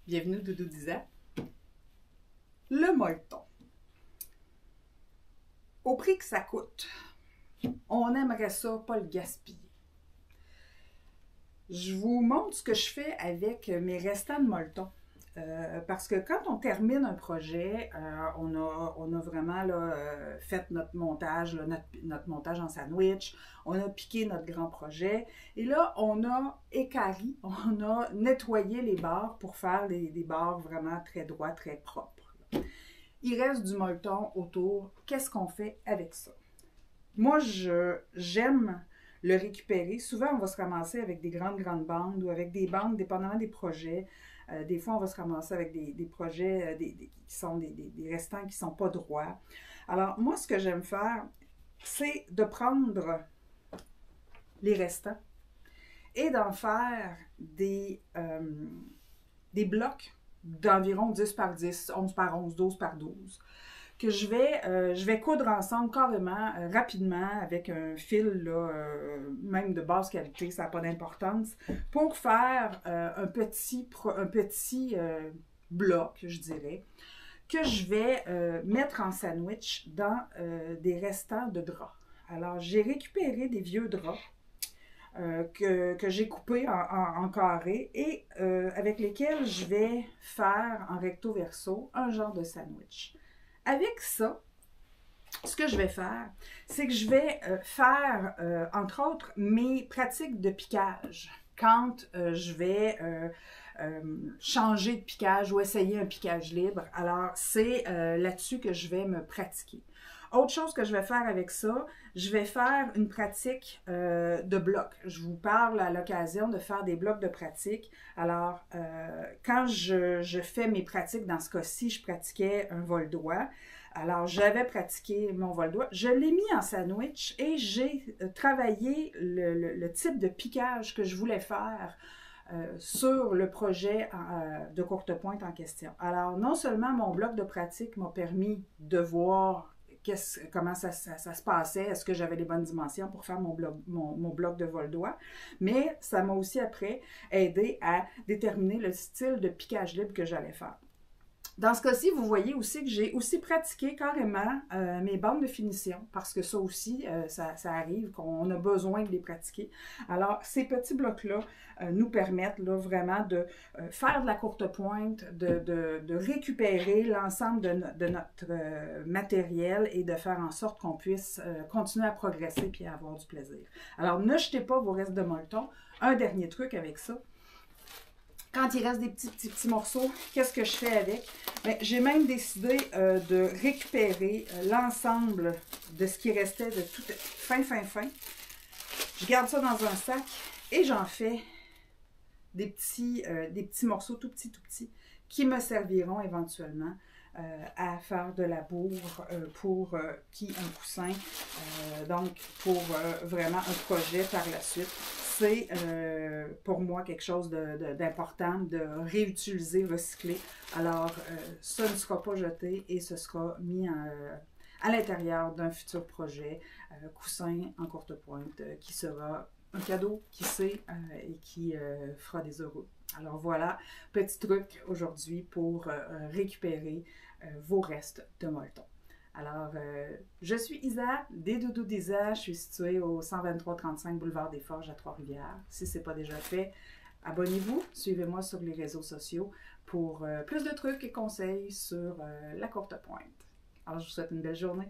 Bienvenue Doudou disait. Le molleton. Au prix que ça coûte, on aimerait ça pas le gaspiller. Je vous montre ce que je fais avec mes restants de molleton. Parce que quand on termine un projet, on a vraiment là, fait notre montage, là, notre montage en sandwich, on a piqué notre grand projet, et là, on a équarri, on a nettoyé les barres pour faire des barres vraiment très droits, très propres. Il reste du molleton autour. Qu'est-ce qu'on fait avec ça? Moi, j'aime le récupérer. Souvent, on va se ramasser avec des grandes bandes ou avec des bandes, dépendamment des projets. Des fois, on va se ramasser avec des projets qui sont des restants qui ne sont pas droits. Alors, moi, ce que j'aime faire, c'est de prendre les restants et d'en faire des blocs d'environ 10 par 10, 11 par 11, 12 par 12, que je vais coudre ensemble carrément, rapidement, avec un fil, là, même de basse qualité, ça n'a pas d'importance, pour faire un petit bloc, je dirais, que je vais mettre en sandwich dans des restants de draps. Alors, j'ai récupéré des vieux draps que j'ai coupés en carrés et avec lesquels je vais faire en recto verso un genre de sandwich. Avec ça, ce que je vais faire, c'est que je vais faire, entre autres, mes pratiques de piquage. Quand je vais changer de piquage ou essayer un piquage libre, alors c'est là-dessus que je vais me pratiquer. Autre chose que je vais faire avec ça, je vais faire une pratique de bloc. Je vous parle à l'occasion de faire des blocs de pratique. Alors, quand je fais mes pratiques, dans ce cas-ci, je pratiquais un vol droit. Alors, j'avais pratiqué mon vol droit. Je l'ai mis en sandwich et j'ai travaillé le type de piquage que je voulais faire sur le projet de courte pointe en question. Alors, non seulement mon bloc de pratique m'a permis de voir comment ça se passait, est-ce que j'avais les bonnes dimensions pour faire mon bloc de vol d'oie, mais ça m'a aussi après aidé à déterminer le style de piquage libre que j'allais faire. Dans ce cas-ci, vous voyez aussi que j'ai aussi pratiqué carrément mes bandes de finition, parce que ça aussi, ça arrive qu'on a besoin de les pratiquer. Alors, ces petits blocs-là nous permettent là, vraiment de faire de la courte pointe, de récupérer l'ensemble de notre matériel et de faire en sorte qu'on puisse continuer à progresser et à avoir du plaisir. Alors, ne jetez pas vos restes de molleton. Un dernier truc avec ça. Quand il reste des petits morceaux, qu'est-ce que je fais avec? J'ai même décidé de récupérer l'ensemble de ce qui restait de tout fin. Je garde ça dans un sac et j'en fais des petits morceaux tout petits qui me serviront éventuellement à faire de la bourre pour un coussin, donc pour vraiment un projet par la suite. C'est pour moi quelque chose d'important de réutiliser, recycler. Alors, ça ne sera pas jeté et ce sera mis à l'intérieur d'un futur projet, coussin en courte pointe, qui sera un cadeau, qui sait, et qui fera des heureux. Alors voilà, petit truc aujourd'hui pour récupérer vos restes de molleton. Alors, je suis Isa, des Doudous d'Isa. Je suis située au 123-35 boulevard des Forges à Trois-Rivières. Si ce n'est pas déjà fait, abonnez-vous, suivez-moi sur les réseaux sociaux pour plus de trucs et conseils sur la courte pointe. Alors, je vous souhaite une belle journée.